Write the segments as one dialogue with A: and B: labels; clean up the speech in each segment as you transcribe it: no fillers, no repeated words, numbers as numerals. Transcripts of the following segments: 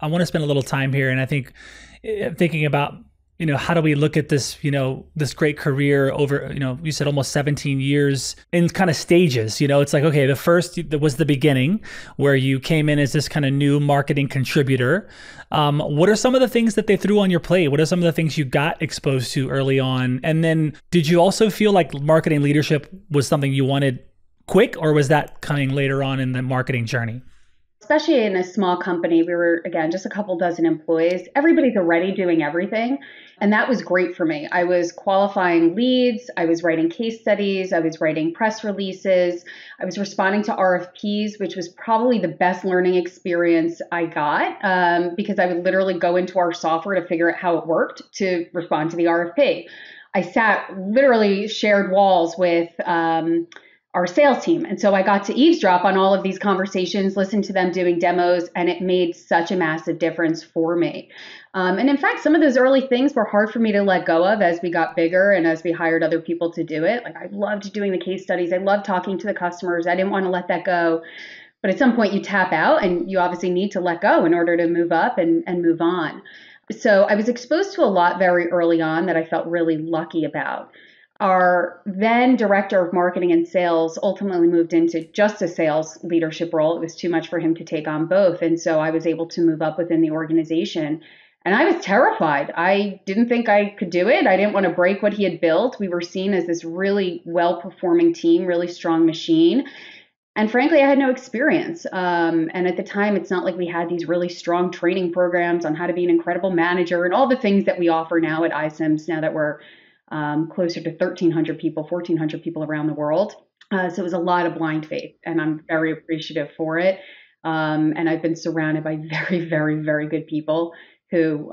A: I want to spend a little time here. And I think thinking about, how do we look at this, this great career over, you said almost 17 years in kind of stages. It's like, okay, the first was the beginning where you came in as this kind of new marketing contributor. What are some of the things that they threw on your plate? What are some of the things you got exposed to early on? And then did you also feel like marketing leadership was something you wanted quick, or was that coming later on in the marketing journey?
B: Especially in a small company, we were, again, just a couple dozen employees. Everybody's already doing everything. And that was great for me. I was qualifying leads. I was writing case studies. I was writing press releases. I was responding to RFPs, which was probably the best learning experience I got because I would literally go into our software to figure out how it worked to respond to the RFP. I literally shared walls with our sales team. And so I got to eavesdrop on all of these conversations, listen to them doing demos, and it made such a massive difference for me. And in fact, some of those early things were hard for me to let go of as we got bigger and as we hired other people to do it. Like I loved doing the case studies. I loved talking to the customers. I didn't want to let that go. But at some point you tap out and you obviously need to let go in order to move up and move on. So I was exposed to a lot very early on that I felt really lucky about. Our then director of marketing and sales ultimately moved into just a sales leadership role. It was too much for him to take on both. And so I was able to move up within the organization. And I was terrified. I didn't think I could do it. I didn't want to break what he had built. We were seen as this really well-performing team, really strong machine. And frankly, I had no experience. And at the time, it's not like we had these really strong training programs on how to be an incredible manager and all the things that we offer now at iCIMS, now that we're closer to 1,300 people, 1,400 people around the world. So it was a lot of blind faith, and I'm very appreciative for it. And I've been surrounded by very, very, very good people who,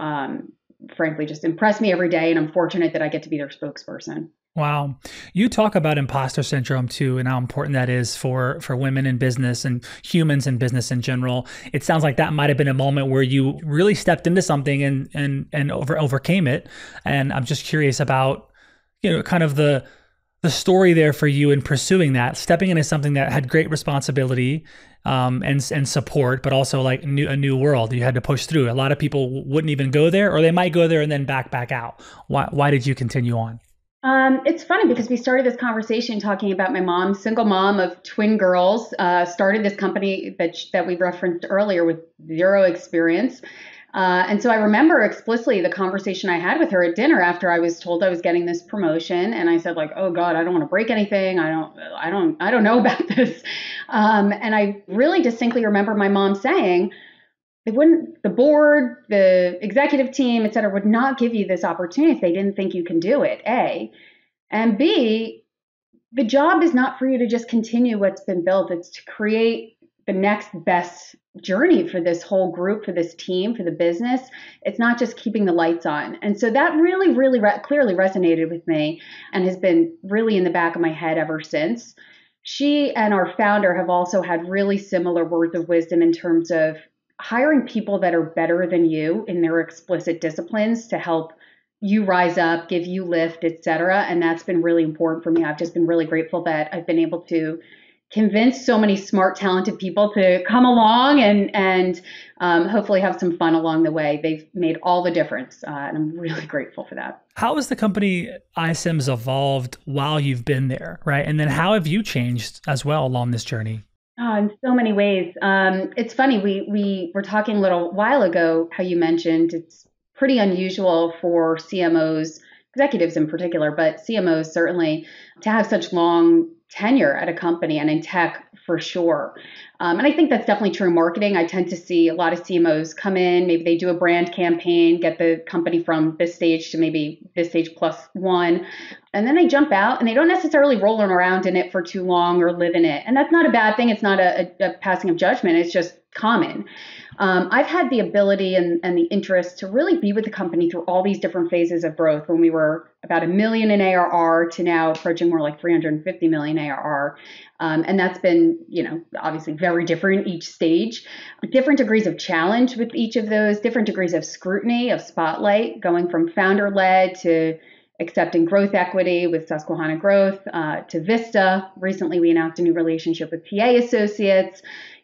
B: frankly, just impress me every day. And I'm fortunate that I get to be their spokesperson.
A: Wow. You talk about imposter syndrome too, and how important that is for women in business and humans in business in general. It sounds like that might have been a moment where you really stepped into something and overcame it. And I'm just curious about, kind of the story there for you in pursuing that, stepping into something that had great responsibility and support, but also like a new world you had to push through. A lot of people wouldn't even go there, or they might go there and then back out. Why did you continue on?
B: It's funny because we started this conversation talking about my mom, single mom of twin girls, started this company that we referenced earlier with zero experience. And so I remember explicitly the conversation I had with her at dinner after I was told I was getting this promotion. And I said, like, oh God, I don't want to break anything. I don't know about this. And I really distinctly remember my mom saying, the board, the executive team, et cetera, would not give you this opportunity if they didn't think you can do it, A. And B, the job is not for you to just continue what's been built. It's to create the next best journey for this whole group, for this team, for the business. It's not just keeping the lights on. And so that really, really clearly resonated with me and has been really in the back of my head ever since. She and our founder have also had really similar words of wisdom in terms of hiring people that are better than you in their explicit disciplines to help you rise up, give you lift, et cetera. And that's been really important for me. I've just been really grateful that I've been able to convince so many smart, talented people to come along and hopefully have some fun along the way. They've made all the difference. And I'm really grateful for that.
A: How has the company iCIMS evolved while you've been there, right? And then how have you changed as well along this journey?
B: Oh, in so many ways. It's funny, we were talking a little while ago, how you mentioned it's pretty unusual for CMOs, executives in particular, but CMOs certainly, to have such long tenure at a company, and in tech for sure. And I think that's definitely true in marketing. I tend to see a lot of CMOs come in, maybe they do a brand campaign, get the company from this stage to maybe this stage plus one, and then they jump out and they don't necessarily roll around in it for too long or live in it. And that's not a bad thing. It's not a passing of judgment. It's just common. I've had the ability and the interest to really be with the company through all these different phases of growth, when we were about $1 million in ARR to now approaching more like 350 million ARR. And that's been, obviously very different each stage, different degrees of challenge with each of those, different degrees of scrutiny, of spotlight, going from founder-led to accepting growth equity with Susquehanna Growth, to Vista. Recently, we announced a new relationship with TA Associates.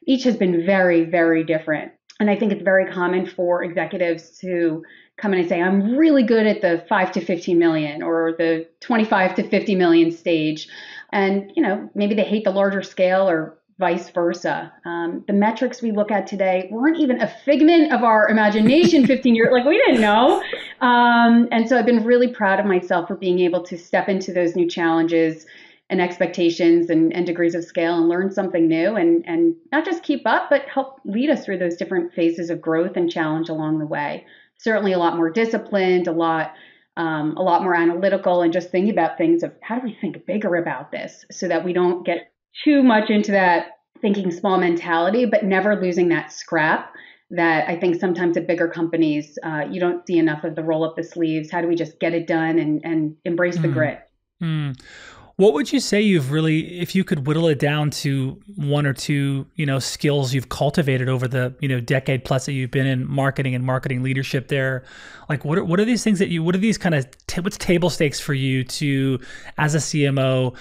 B: Each has been very, very different. And I think it's very common for executives to come in and say, I'm really good at the 5 to 50 million or the 25 to 50 million stage. And, maybe they hate the larger scale or vice versa. The metrics we look at today weren't even a figment of our imagination 15 years, like we didn't know. And so I've been really proud of myself for being able to step into those new challenges and expectations and degrees of scale and learn something new and not just keep up, but help lead us through those different phases of growth and challenge along the way. Certainly a lot more disciplined, a lot more analytical, and just thinking about things of how do we think bigger about this so that we don't get too much into that thinking small mentality, but never losing that scrap that I think sometimes at bigger companies, you don't see enough of the roll up the sleeves. How do we just get it done and embrace the grit?
A: What would you say if you could whittle it down to one or two, skills you've cultivated over the, decade plus that you've been in marketing and marketing leadership there? Like, what are these things what are these kind of, what's table stakes for you to, as a CMO,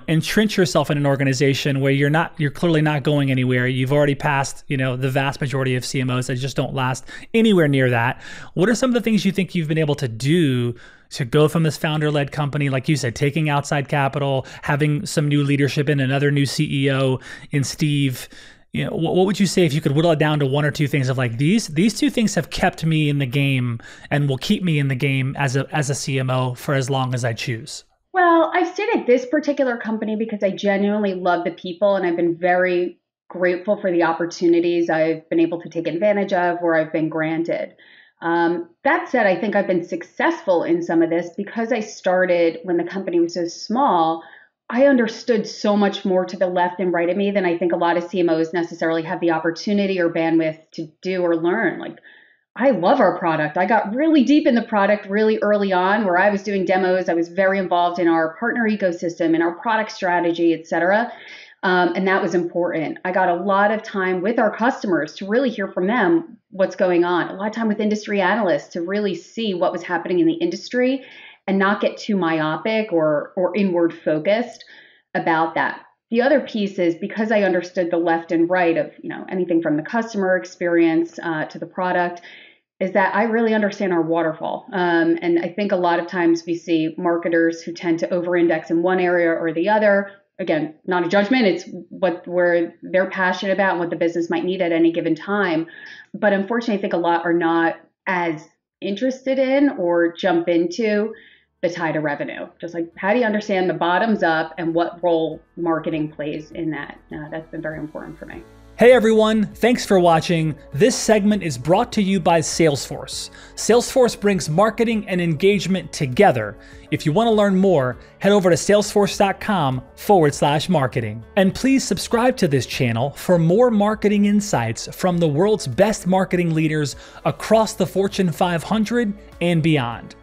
A: entrench yourself in an organization where you're clearly not going anywhere. You've already passed, the vast majority of CMOs that just don't last anywhere near that. What are some of the things you think you've been able to do to go from this founder-led company, like you said, taking outside capital, having some new leadership and another new CEO in Steve? What would you say if you could whittle it down to one or two things of like these two things have kept me in the game and will keep me in the game as a CMO for as long as I choose?
B: Well, I've stayed at this particular company because I genuinely love the people, and I've been very grateful for the opportunities I've been able to take advantage of where I've been granted. That said, I think I've been successful in some of this because I started when the company was so small. I understood so much more to the left and right of me than I think a lot of CMOs necessarily have the opportunity or bandwidth to do or learn. Like, I love our product. I got really deep in the product really early on where I was doing demos. I was very involved in our partner ecosystem and our product strategy, et cetera. And that was important. I got a lot of time with our customers to really hear from them what's going on. A lot of time with industry analysts to really see what was happening in the industry and not get too myopic or inward focused about that. The other piece is because I understood the left and right of anything from the customer experience to the product, is that I really understand our waterfall. And I think a lot of times we see marketers who tend to over-index in one area or the other. Again, not a judgment. It's where they're passionate about and what the business might need at any given time. But unfortunately, I think a lot are not as interested in or jump into the tide of revenue. Just like, how do you understand the bottoms up and what role marketing plays in that? That's been very important for me.
A: Hey everyone, thanks for watching. This segment is brought to you by Salesforce. Salesforce brings marketing and engagement together. If you want to learn more, head over to salesforce.com/marketing. And please subscribe to this channel for more marketing insights from the world's best marketing leaders across the Fortune 500 and beyond.